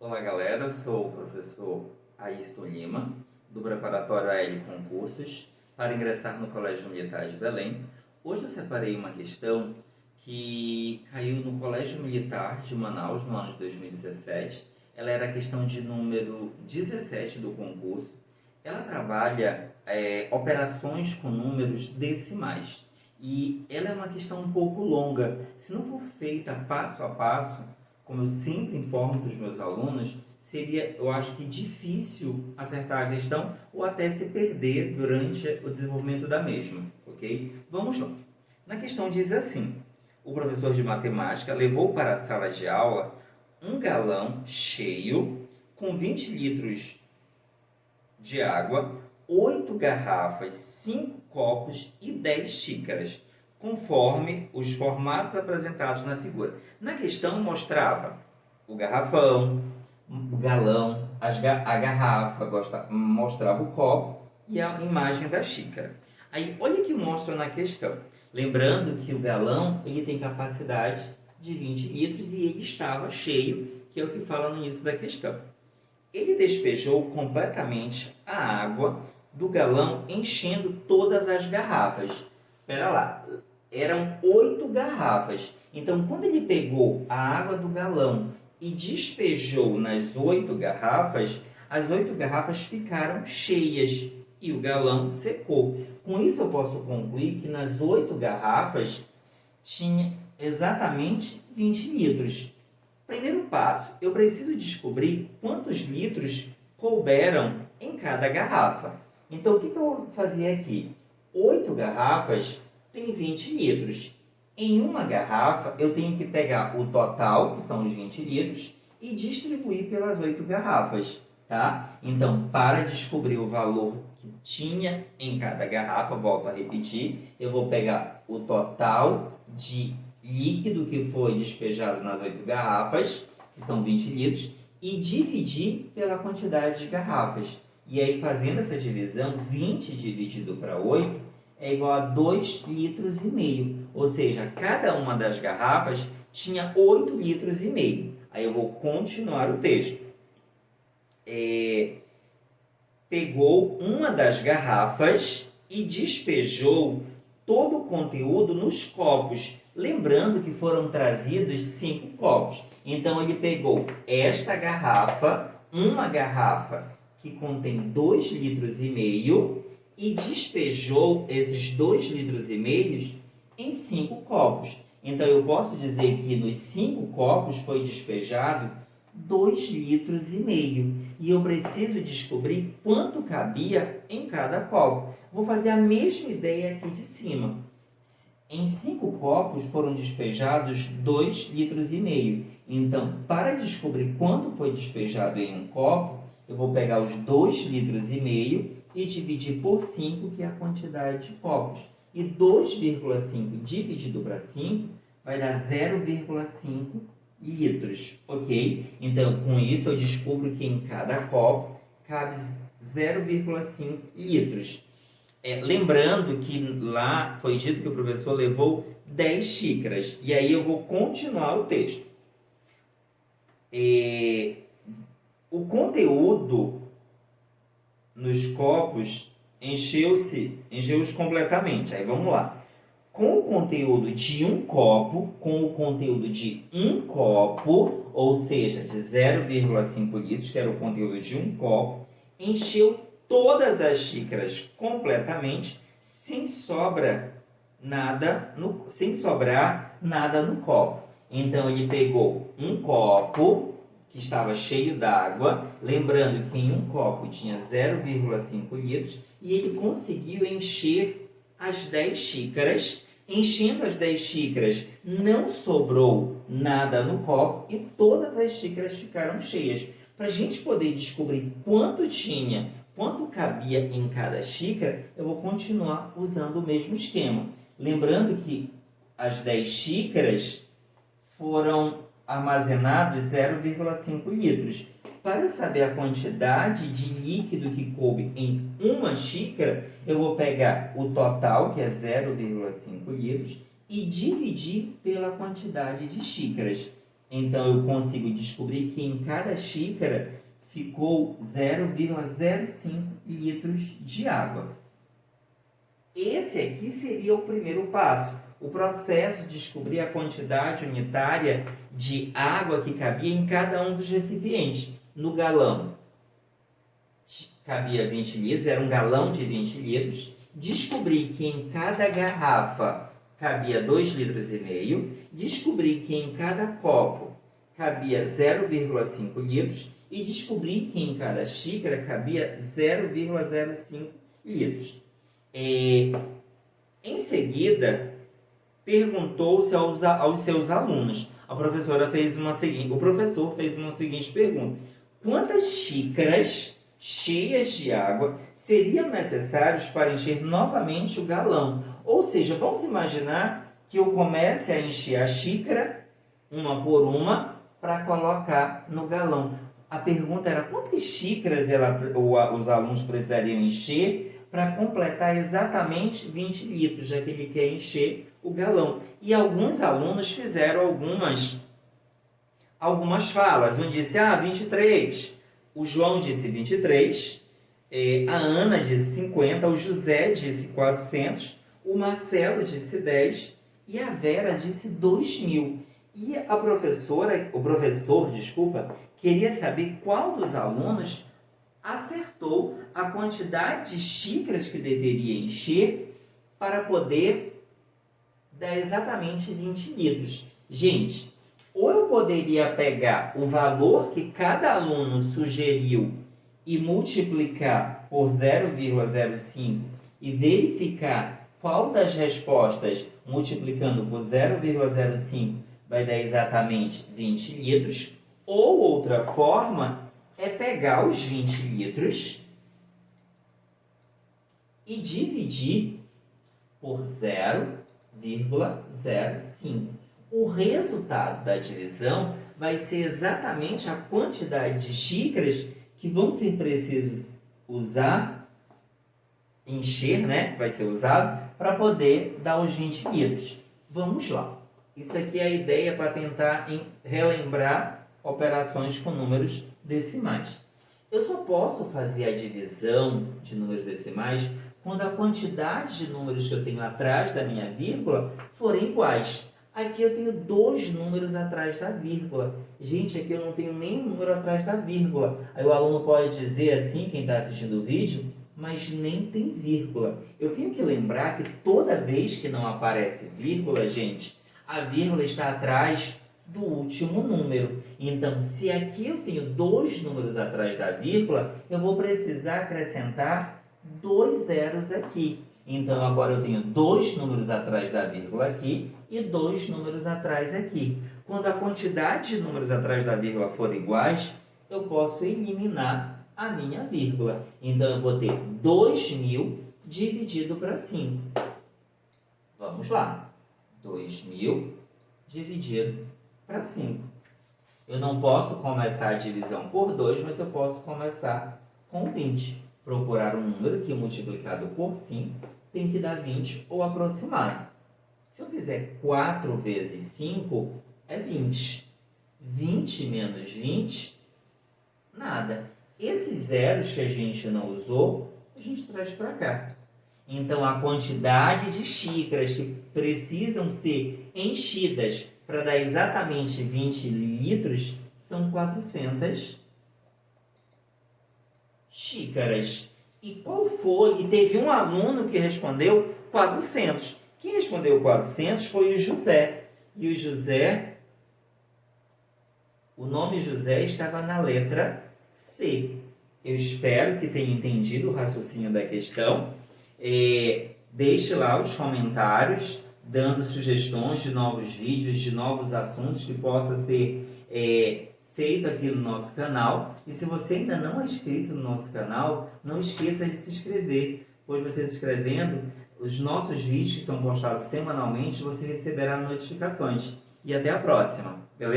Olá galera, sou o professor Ayrton Lima, do Preparatório AL Concursos, para ingressar no Colégio Militar de Belém. Hoje eu separei uma questão que caiu no Colégio Militar de Manaus no ano de 2017. Ela era a questão de número 17 do concurso. Ela trabalha operações com números decimais. E ela é uma questão um pouco longa. Se não for feita passo a passo, como eu sempre informo para os meus alunos, seria, eu acho que difícil acertar a questão ou até se perder durante o desenvolvimento da mesma, ok? Vamos lá. Na questão diz assim: o professor de matemática levou para a sala de aula um galão cheio com 20 litros de água, 8 garrafas, 5 copos e 10 xícaras, conforme os formatos apresentados na figura. Na questão mostrava o garrafão, o galão, a garrafa, mostrava o copo e a imagem da xícara. Aí, olha o que mostra na questão. Lembrando que o galão ele tem capacidade de 20 litros e ele estava cheio, que é o que fala no início da questão. Ele despejou completamente a água do galão, enchendo todas as garrafas. Espera lá, eram 8 garrafas. Então, quando ele pegou a água do galão e despejou nas 8 garrafas, as 8 garrafas ficaram cheias e o galão secou. Com isso, eu posso concluir que nas 8 garrafas tinha exatamente 20 litros. Primeiro passo, eu preciso descobrir quantos litros couberam em cada garrafa. Então, o que eu vou fazer aqui? 8 garrafas tem 20 litros. Em uma garrafa, eu tenho que pegar o total, que são os 20 litros, e distribuir pelas 8 garrafas, tá? Então, para descobrir o valor que tinha em cada garrafa, volto a repetir, eu vou pegar o total de líquido que foi despejado nas 8 garrafas, que são 20 litros, e dividir pela quantidade de garrafas. E aí, fazendo essa divisão, 20 dividido para 8 é igual a 2,5 litros. Ou seja, cada uma das garrafas tinha 8,5 litros. Aí eu vou continuar o texto. Pegou uma das garrafas e despejou todo o conteúdo nos copos. Lembrando que foram trazidos 5 copos. Então, ele pegou esta garrafa, uma garrafa que contém 2,5 litros e despejou esses 2,5 litros em 5 copos. Então, eu posso dizer que nos 5 copos foi despejado 2,5 litros. E eu preciso descobrir quanto cabia em cada copo. Vou fazer a mesma ideia aqui de cima. Em 5 copos foram despejados 2,5 litros. Então, para descobrir quanto foi despejado em um copo, eu vou pegar os 2,5 litros e dividir por 5, que é a quantidade de copos. E 2,5 dividido para 5 vai dar 0,5 litros, ok? Então, com isso, eu descubro que em cada copo cabe 0,5 litros. Lembrando que lá foi dito que o professor levou 10 xícaras. E aí eu vou continuar o texto. O conteúdo nos copos encheu-os completamente. Aí vamos lá. Com o conteúdo de um copo, ou seja, de 0,5 litros, que era o conteúdo de um copo, encheu todas as xícaras completamente, sem sobrar nada no copo. Então, ele pegou um copo que estava cheio d'água, lembrando que em um copo tinha 0,5 litros, e ele conseguiu encher as 10 xícaras. Enchendo as 10 xícaras, não sobrou nada no copo e todas as xícaras ficaram cheias. Para a gente poder descobrir quanto cabia em cada xícara, eu vou continuar usando o mesmo esquema. Lembrando que as 10 xícaras foram armazenados 0,5 litros. Para eu saber a quantidade de líquido que coube em uma xícara, eu vou pegar o total, que é 0,5 litros, e dividir pela quantidade de xícaras. Então, eu consigo descobrir que em cada xícara ficou 0,05 litros de água. Esse aqui seria o primeiro passo. O processo de descobrir a quantidade unitária de água que cabia em cada um dos recipientes. No galão, cabia 20 litros, era um galão de 20 litros. Descobri que em cada garrafa cabia 2,5 litros. Descobri que em cada copo cabia 0,5 litros. E descobri que em cada xícara cabia 0,05 litros. Em seguida, perguntou-se aos seus alunos. O professor fez uma seguinte pergunta: quantas xícaras cheias de água seriam necessárias para encher novamente o galão? Ou seja, vamos imaginar que eu comece a encher a xícara, uma por uma, para colocar no galão. A pergunta era: quantas xícaras os alunos precisariam encher para completar exatamente 20 litros, já que ele quer encher o galão? E alguns alunos fizeram algumas falas. Um disse 23, o João disse 23, a Ana disse 50, o José disse 400, o Marcelo disse 10 e a Vera disse 2.000. E o professor, queria saber qual dos alunos acertou a quantidade de xícaras que deveria encher para poder dar exatamente 20 litros. Gente, ou eu poderia pegar o valor que cada aluno sugeriu e multiplicar por 0,05 e verificar qual das respostas, multiplicando por 0,05, vai dar exatamente 20 litros, ou outra forma é pegar os 20 litros e dividir por 0,05. O resultado da divisão vai ser exatamente a quantidade de xícaras que vão ser precisos encher, né? Vai ser usado para poder dar os 20 litros. Vamos lá. Isso aqui é a ideia para tentar relembrar operações com números decimais. Eu só posso fazer a divisão de números decimais quando a quantidade de números que eu tenho atrás da minha vírgula forem iguais. Aqui eu tenho 2 números atrás da vírgula. Gente, aqui eu não tenho nenhum número atrás da vírgula. Aí o aluno pode dizer assim, quem está assistindo o vídeo, mas nem tem vírgula. Eu tenho que lembrar que toda vez que não aparece vírgula, gente, a vírgula está atrás do último número. Então, se aqui eu tenho 2 números atrás da vírgula, eu vou precisar acrescentar 2 zeros aqui. Então, agora eu tenho 2 números atrás da vírgula aqui e 2 números atrás aqui. Quando a quantidade de números atrás da vírgula for iguais, eu posso eliminar a minha vírgula. Então, eu vou ter 2.000 dividido para 5. Vamos lá. 2.000 dividido para 5. Eu não posso começar a divisão por 2, mas eu posso começar com 20. Procurar um número que multiplicado por 5 tem que dar 20 ou aproximado. Se eu fizer 4 vezes 5, é 20. 20 menos 20, nada. Esses zeros que a gente não usou, a gente traz para cá. Então, a quantidade de xícaras que precisam ser enchidas para dar exatamente 20 litros são 400 xícaras. E qual foi? E teve um aluno que respondeu 400. Quem respondeu 400 foi o José. E o José, o nome José estava na letra C. Eu espero que tenha entendido o raciocínio da questão. Deixe lá os comentários, dando sugestões de novos vídeos, de novos assuntos que possa ser feito aqui no nosso canal. E se você ainda não é inscrito no nosso canal, não esqueça de se inscrever, pois você se inscrevendo, os nossos vídeos que são postados semanalmente, você receberá notificações. E até a próxima, beleza?